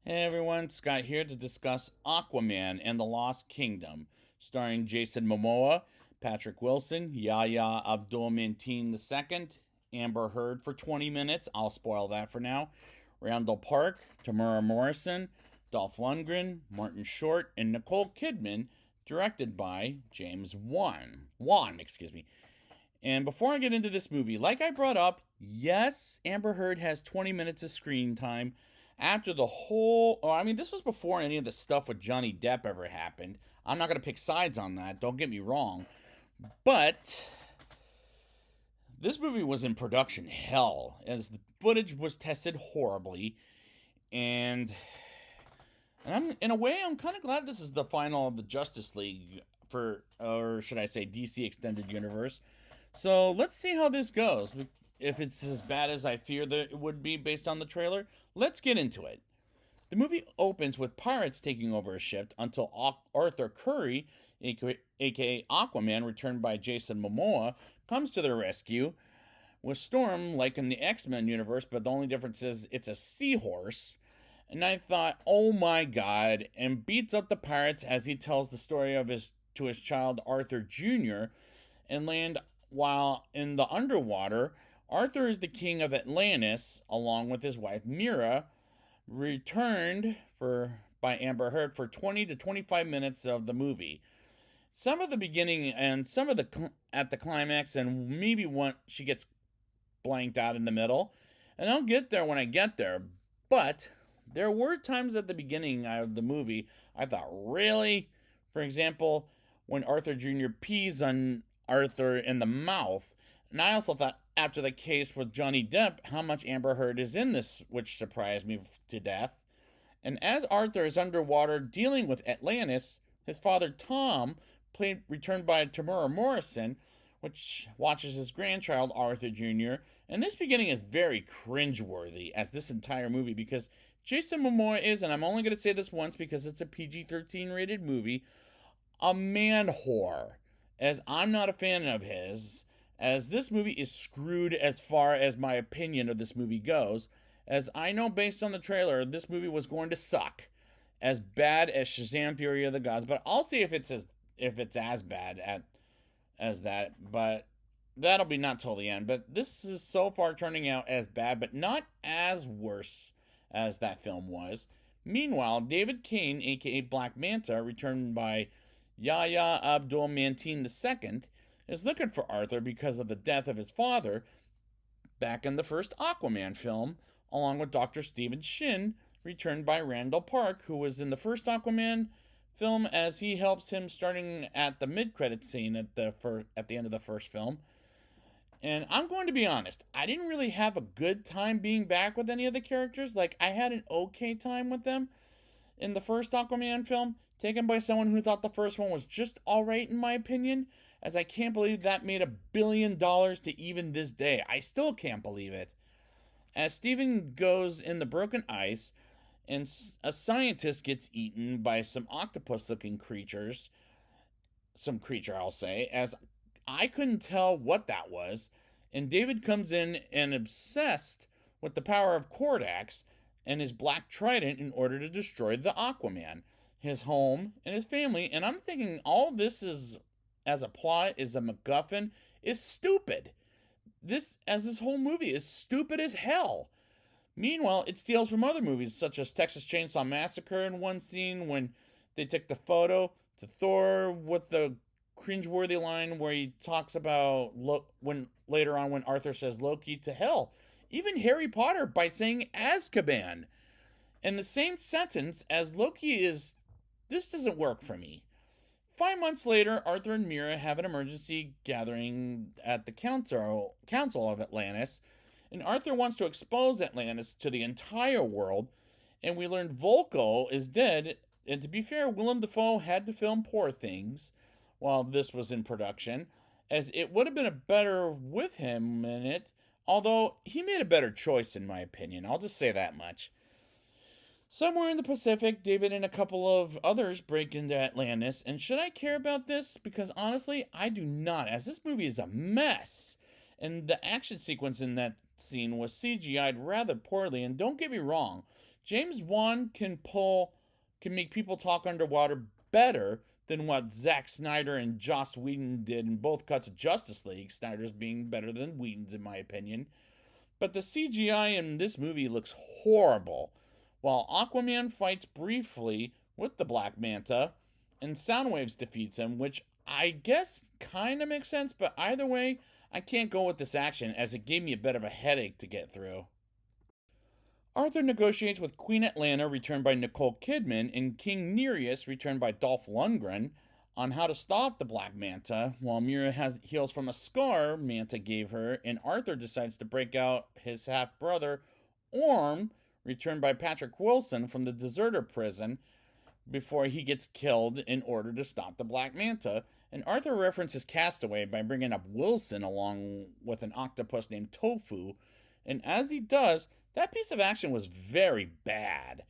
Hey everyone, Scott here to discuss Aquaman and the Lost Kingdom, starring Jason Momoa, Patrick Wilson, Yahya Abdul-Mateen II, Amber Heard for 20 minutes. I'll spoil that for now. Randall Park, Tamara Morrison, Dolph Lundgren, Martin Short, and Nicole Kidman, directed by James Wan, excuse me. And before I get into this movie, like I brought up, yes, Amber Heard has 20 minutes of screen time after the whole. Oh, I mean, this was before any of the stuff with Johnny Depp ever happened. I'm not going to pick sides on that, don't get me wrong. But this movie was in production hell, as the footage was tested horribly. And I'm, in a way, I'm kind of glad this is the final of the Justice League for, or should I say, DC Extended Universe. So let's see how this goes. If it's as bad as I fear that it would be based on the trailer, let's get into it. The movie opens with pirates taking over a ship until Arthur Curry, aka Aquaman, returned by Jason Momoa, comes to their rescue with Storm, like in the X-Men universe, but the only difference is it's a seahorse. And I thought, oh my god, and beats up the pirates as he tells the story of his child Arthur Jr. and land while in the underwater. Arthur is the king of Atlantis, along with his wife Mira, returned for by Amber Heard for 20 to 25 minutes of the movie. Some of the beginning and some of the at the climax, and maybe one she gets blanked out in the middle. And I'll get there when I get there. But there were times at the beginning of the movie I thought, really? For example, when Arthur Jr. pees on Arthur in the mouth. And I also thought, after the case with Johnny Depp, how much Amber Heard is in this, which surprised me to death. And as Arthur is underwater dealing with Atlantis, his father Tom, returned by Tamara Morrison, which watches his grandchild Arthur Jr. And this beginning is very cringeworthy, as this entire movie, because Jason Momoa is, and I'm only going to say this once because it's a PG-13 rated movie, a man whore. As I'm not a fan of his, as this movie is screwed as far as my opinion of this movie goes, as I know based on the trailer, this movie was going to suck. As bad as Shazam Fury of the Gods, but I'll see if it's as bad as that, but that'll be not till the end. But this is so far turning out as bad, but not as worse as that film was. Meanwhile, David Kane, aka Black Manta, returned by Yahya Abdul-Mateen II, is looking for Arthur because of the death of his father back in the first Aquaman film, along with Dr. Stephen Shin, returned by Randall Park, who was in the first Aquaman film, as he helps him starting at the mid-credit scene at the end of the first film. And I'm going to be honest, I didn't really have a good time being back with any of the characters. Like, I had an okay time with them in the first Aquaman film, taken by someone who thought the first one was just alright in my opinion, as I can't believe that made $1 billion to even this day. I still can't believe it. As Steven goes in the broken ice, and a scientist gets eaten by some octopus looking creatures, some creature I'll say, as I couldn't tell what that was, and David comes in and obsessed with the power of Kordax and his black trident in order to destroy the Aquaman, his home, and his family. And I'm thinking all this is, as a plot, is a MacGuffin, is stupid. This whole movie is stupid as hell. Meanwhile, it steals from other movies such as Texas Chainsaw Massacre in one scene when they take the photo, to Thor with the cringeworthy line where he talks about when later on when Arthur says Loki, to hell. Even Harry Potter by saying Azkaban. In the same sentence as Loki is, this doesn't work for me. 5 months later, Arthur and Mira have an emergency gathering at the Council of Atlantis, and Arthur wants to expose Atlantis to the entire world, and we learn Volko is dead, and to be fair, Willem Dafoe had to film Poor Things while this was in production, as it would have been a better with him in it, although he made a better choice in my opinion, I'll just say that much. Somewhere in the Pacific, David and a couple of others break into Atlantis, and should I care about this? Because honestly, I do not, as this movie is a mess. And the action sequence in that scene was CGI'd rather poorly, and don't get me wrong, James Wan can make people talk underwater better than what Zack Snyder and Joss Whedon did in both cuts of Justice League. Snyder's being better than Whedon's in my opinion. But the CGI in this movie looks horrible. While Aquaman fights briefly with the Black Manta, and Soundwaves defeats him, which I guess kind of makes sense, but either way, I can't go with this action as it gave me a bit of a headache to get through. Arthur negotiates with Queen Atlanta, returned by Nicole Kidman, and King Nereus, returned by Dolph Lundgren, on how to stop the Black Manta, while Mira heals from a scar Manta gave her, and Arthur decides to break out his half-brother, Orm, returned by Patrick Wilson from the deserter prison, before he gets killed in order to stop the Black Manta. And Arthur references Castaway by bringing up Wilson along with an octopus named Tofu, and as he does, that piece of action was very bad,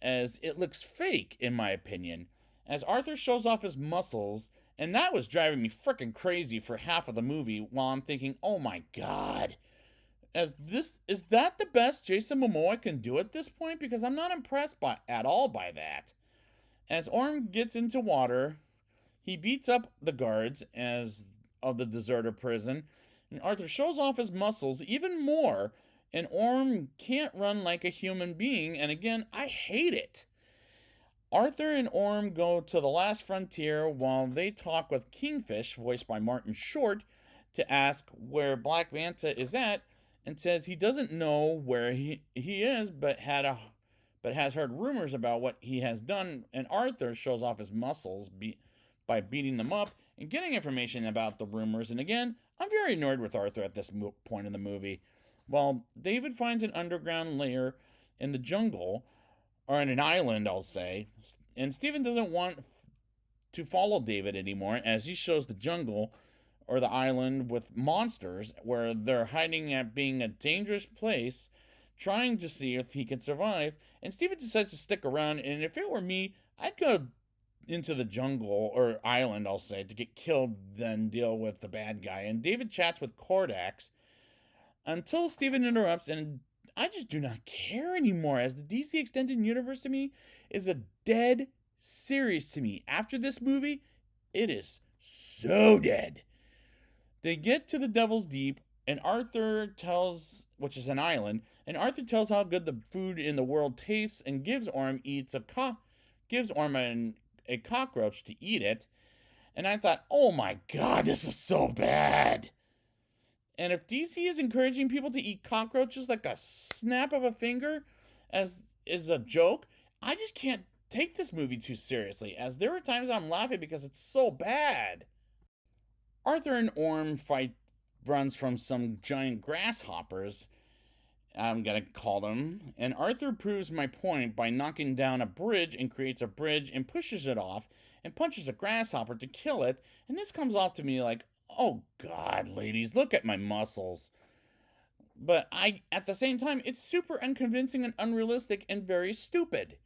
as it looks fake, in my opinion, as Arthur shows off his muscles, and that was driving me freaking crazy for half of the movie while I'm thinking, oh my god, is that the best Jason Momoa can do at this point? Because I'm not impressed at all by that. As Orm gets into water, he beats up the guards of the deserter prison, and Arthur shows off his muscles even more, and Orm can't run like a human being, and again, I hate it. Arthur and Orm go to the last frontier while they talk with Kingfish, voiced by Martin Short, to ask where Black Manta is at, and says he doesn't know where he is, but has heard rumors about what he has done, and Arthur shows off his muscles by beating them up and getting information about the rumors, and again, I'm very annoyed with Arthur at this point in the movie. While David finds an underground lair in the jungle, or on an island, I'll say, and Steven doesn't want to follow David anymore as he shows the jungle or the island with monsters where they're hiding at being a dangerous place, trying to see if he can survive, and Steven decides to stick around, and if it were me, I'd go into the jungle, or island, I'll say, to get killed than deal with the bad guy. And David chats with Kordax, until Steven interrupts, and I just do not care anymore, as the DC Extended Universe to me is a dead series to me. After this movie, it is so dead. They get to the Devil's Deep, and which is an island, and Arthur tells how good the food in the world tastes, and gives Orm a cockroach to eat it. And I thought, oh my god, this is so bad. And if DC is encouraging people to eat cockroaches like a snap of a finger as is a joke, I just can't take this movie too seriously, as there are times I'm laughing because it's so bad. Arthur and Orm fight runs from some giant grasshoppers, I'm gonna call them, and Arthur proves my point by knocking down a bridge and creates a bridge and pushes it off and punches a grasshopper to kill it, and this comes off to me like, oh god, ladies, look at my muscles. But at the same time, it's super unconvincing and unrealistic and very stupid.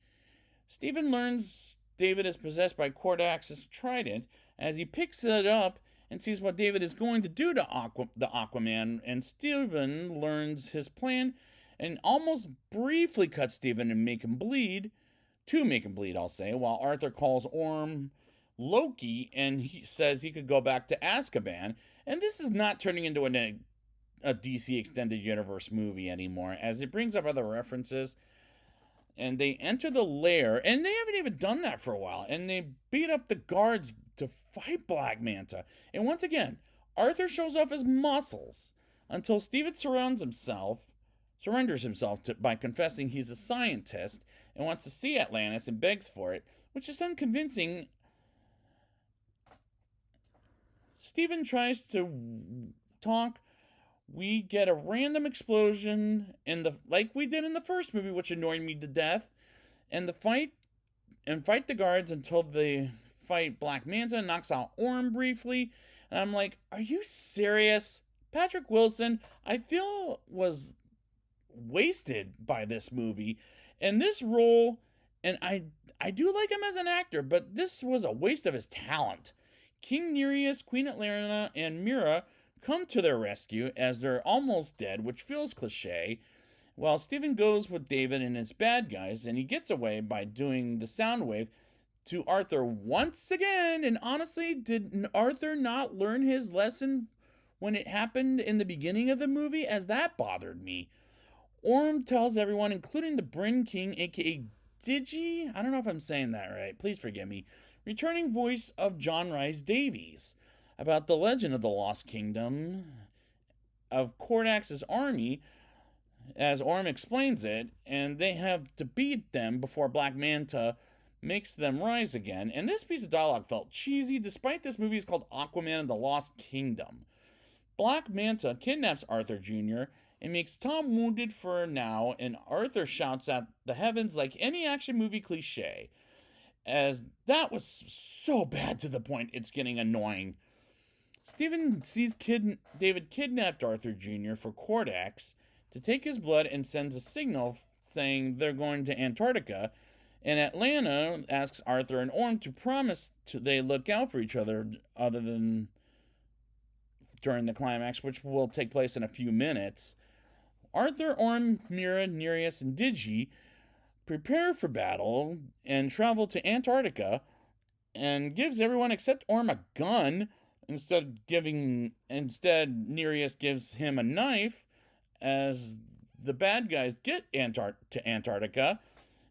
Steven learns David is possessed by Kordax's trident as he picks it up and sees what David is going to do to the Aquaman, and Steven learns his plan and almost briefly cuts Steven to make him bleed, I'll say, while Arthur calls Orm Loki and he says he could go back to Azkaban, and this is not turning into a DC Extended Universe movie anymore, as it brings up other references, and they enter the lair, and they haven't even done that for a while, and they beat up the guards to fight Black Manta. And once again, Arthur shows off his muscles until Steven surrenders himself by confessing he's a scientist and wants to see Atlantis and begs for it, which is unconvincing. Steven tries to talk. We get a random explosion like we did in the first movie, which annoyed me to death, and fight the guards until they fight Black Manta and knocks out Orm briefly. And I'm like, are you serious? Patrick Wilson, I feel, was wasted by this movie and this role, and I do like him as an actor, but this was a waste of his talent. King Nereus, Queen Atlanta, and Mira come to their rescue as they're almost dead, which feels cliche, Well, Steven goes with David and his bad guys, and he gets away by doing the sound wave to Arthur once again. And honestly, did Arthur not learn his lesson when it happened in the beginning of the movie? As that bothered me. Orm tells everyone, including the Bryn King, aka Digi, I don't know if I'm saying that right, please forgive me, returning voice of John Rhys Davies, about the legend of the Lost Kingdom of Kordax's army, as Orm explains it, and they have to beat them before Black Manta makes them rise again. And this piece of dialogue felt cheesy, despite this movie is called Aquaman and the Lost Kingdom. Black Manta kidnaps Arthur Jr. and makes Tom wounded for now, and Arthur shouts at the heavens like any action movie cliche, as that was so bad to the point it's getting annoying. Stephen sees David kidnapped Arthur Jr. for Kordax to take his blood and sends a signal saying they're going to Antarctica, and Atlanta asks Arthur and Orm to promise they look out for each other than during the climax, which will take place in a few minutes. Arthur, Orm, Mira, Nereus, and Digi prepare for battle and travel to Antarctica, and gives everyone except Orm a gun. Instead, Nereus gives him a knife as the bad guys get to Antarctica,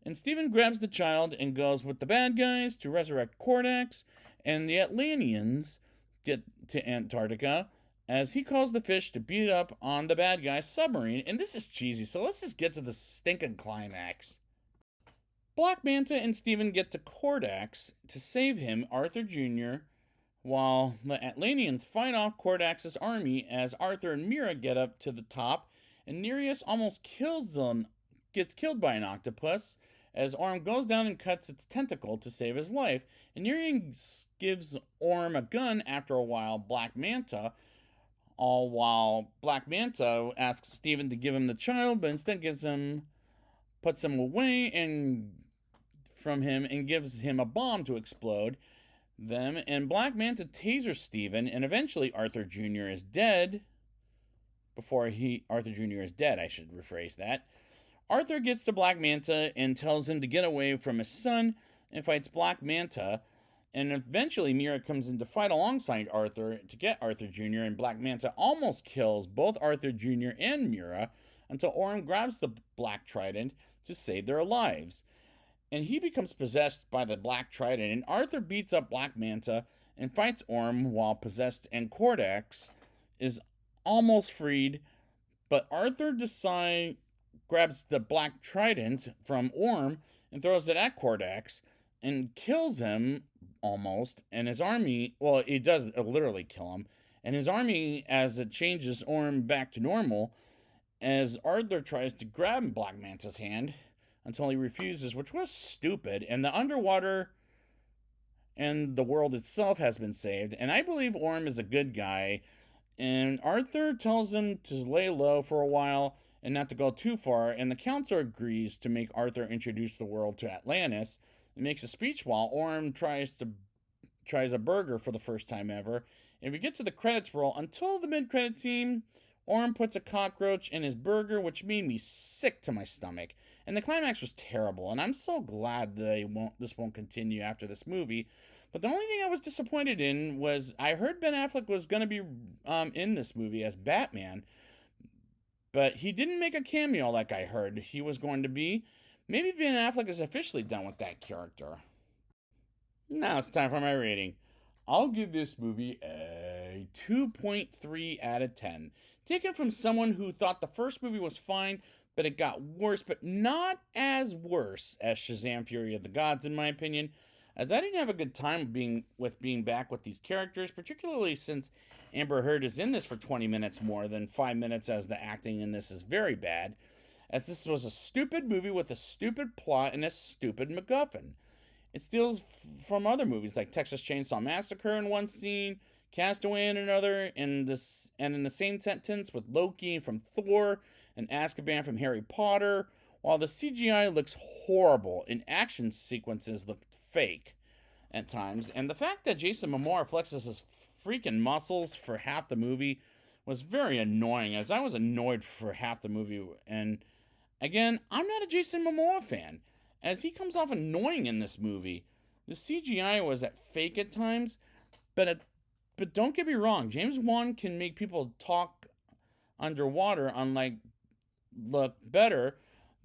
and Stephen grabs the child and goes with the bad guys to resurrect Kordax, and the Atlanteans get to Antarctica as he calls the fish to beat up on the bad guy's submarine. And this is cheesy, so let's just get to the stinking climax. Black Manta and Stephen get to Kordax to save him, Arthur Jr., while the Atlanteans fight off Kordax's army as Arthur and Mira get up to the top, and Nereus almost gets killed by an octopus, as Orm goes down and cuts its tentacle to save his life, and Nereus gives Orm a gun after a while Black Manta, all while Black Manta asks Stephen to give him the child, but instead puts him away from him and gives him a bomb to explode them, and Black Manta tasers Stephen, and eventually Arthur Jr. is dead. Arthur Jr. is dead, I should rephrase that. Arthur gets to Black Manta and tells him to get away from his son and fights Black Manta, and eventually Mira comes in to fight alongside Arthur to get Arthur Jr., and Black Manta almost kills both Arthur Jr. and Mira until Orm grabs the Black Trident to save their lives. And he becomes possessed by the Black Trident, and Arthur beats up Black Manta and fights Orm while possessed, and Kordax is almost freed, but Arthur grabs the Black Trident from Orm and throws it at Kordax and kills him almost, and his army, well, it does literally kill him, and his army, as it changes Orm back to normal, as Arthur tries to grab Black Manta's hand until he refuses, which was stupid, and the underwater and the world itself has been saved, and I believe Orm is a good guy, and Arthur tells him to lay low for a while and not to go too far, and the council agrees to make Arthur introduce the world to Atlantis, and makes a speech while Orm tries a burger for the first time ever, and we get to the credits roll. Until the mid-credit scene, Orm puts a cockroach in his burger, which made me sick to my stomach. And the climax was terrible, and I'm so glad this won't continue after this movie. But the only thing I was disappointed in was I heard Ben Affleck was going to be in this movie as Batman, but he didn't make a cameo like I heard he was going to be. Maybe Ben Affleck is officially done with that character. Now it's time for my rating. I'll give this movie a 2.3 out of 10. Taken from someone who thought the first movie was fine, but it got worse, but not as worse as Shazam! Fury of the Gods, in my opinion, as I didn't have a good time being back with these characters, particularly since Amber Heard is in this for 20 minutes more than 5 minutes, as the acting in this is very bad, as this was a stupid movie with a stupid plot and a stupid MacGuffin. It steals from other movies like Texas Chainsaw Massacre in one scene, Castaway in another, and in the same sentence with Loki from Thor and Azkaban from Harry Potter, while the CGI looks horrible and action sequences look fake at times. And the fact that Jason Momoa flexes his freaking muscles for half the movie was very annoying, as I was annoyed for half the movie, and Again, I'm not a Jason Momoa fan, as he comes off annoying in this movie. The CGI was fake at times, but don't get me wrong, James Wan can make people talk underwater, unlike look better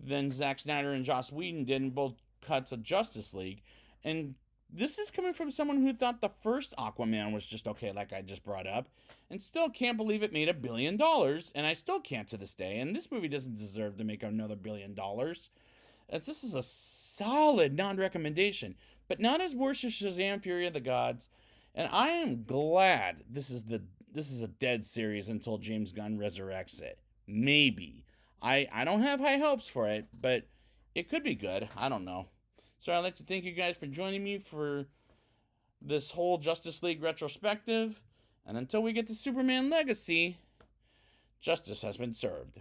than Zack Snyder and Joss Whedon did in both cuts of Justice League. And this is coming from someone who thought the first Aquaman was just okay, like I just brought up, and still can't believe it made $1 billion, and I still can't to this day. And this movie doesn't deserve to make another $1 billion, as this is a solid non-recommendation, but not as worse as Shazam: Fury of the Gods. And I am glad this is a dead series until James Gunn resurrects it. Maybe. I don't have high hopes for it, but it could be good. I don't know. So I'd like to thank you guys for joining me for this whole Justice League retrospective. And until we get to Superman Legacy, justice has been served.